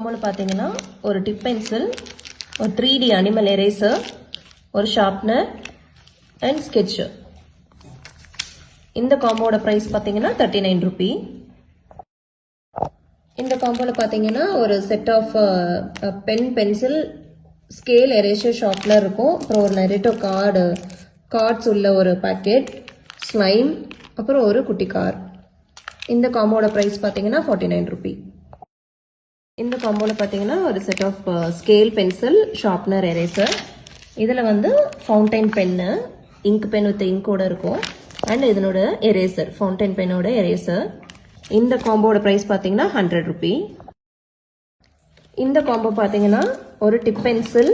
காம்போல பார்த்தீங்கன்னா ஒரு tip pencil, ஒரு 3D அனிமல் எரேசர், ஒரு ஷார்ப்னர் அண்ட் ஸ்கெட்ச். இந்த காம்போட ப்ரைஸ் பார்த்தீங்கன்னா 39 ரூபி. இந்த காம்போல பார்த்தீங்கன்னா ஒரு set of pen, pencil, scale, eraser, sharpener இருக்கும். அப்புறம் ஒரு நெரேட்டோ கார்ட்ஸ் உள்ள ஒரு பேக்கெட், ஸ்லைம், அப்புறம் ஒரு குட்டி கார். இந்த காம்போட ப்ரைஸ் பார்த்தீங்கன்னா 49 ரூபி. இந்த காம்போல பார்த்தீங்கன்னா ஒரு set of scale, pencil, sharpener, eraser. இதில் வந்து fountain pen, ink pen with இங்கோட இருக்கும். அண்ட் இதனோட எரேசர், ஃபவுண்டைன் பென்னோட எரேசர். இந்த காம்போட ப்ரைஸ் பார்த்தீங்கன்னா 100 ரூபி. இந்த காம்போ பார்த்தீங்கன்னா ஒரு டிப் பென்சில்,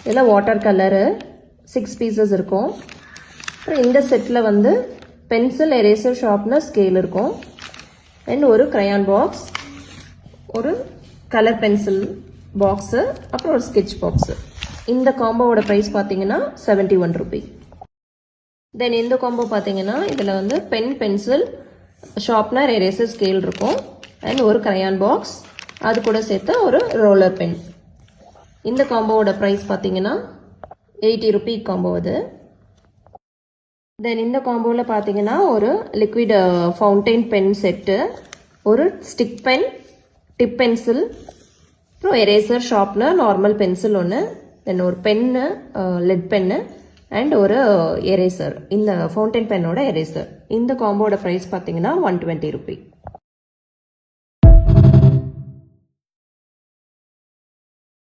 இதில் வாட்டர் கலரு 6 பீசஸ் இருக்கும். அப்புறம் இந்த செட்டில் வந்து பென்சில், எரேசர், ஷார்ப்னர், ஸ்கேல் இருக்கும். அண்ட் ஒரு க்ரையான் பாக்ஸ், ஒரு கலர் பென்சில் பாக்ஸு, அப்புறம் ஒரு ஸ்கெட்ச் பாக்ஸு. இந்த காம்போவோட ப்ரைஸ் பார்த்தீங்கன்னா 71 ரூபி. தென் இந்த காம்போ பார்த்தீங்கன்னா இதில் வந்து pen, pencil, sharpener, eraser, scale இருக்கும். அண்ட் ஒரு க்ரையான் பாக்ஸ், அது கூட சேர்த்து ஒரு ரோலர் பென். இந்த காம்போவோட ப்ரைஸ் பார்த்தீங்கன்னா 80 ரூபி காம்போ அது. தென் இந்த காம்போவில் பார்த்தீங்கன்னா ஒரு லிக்விட் ஃபவுண்டைன் பென் செட்டு, ஒரு ஸ்டிக் பென், டிப் பென்சில், அப்புறம் எரேசர், ஷார்ப்னர், நார்மல் பென்சில் ஒன்று, தென் ஒரு பென்னு, லெட் பென்னு அண்ட் ஒரு எரேசர், இந்த ஃபவுண்டைன் பென்னோட எரேசர். இந்த காம்போட ப்ரைஸ் பார்த்தீங்கன்னா 120 ரூபி.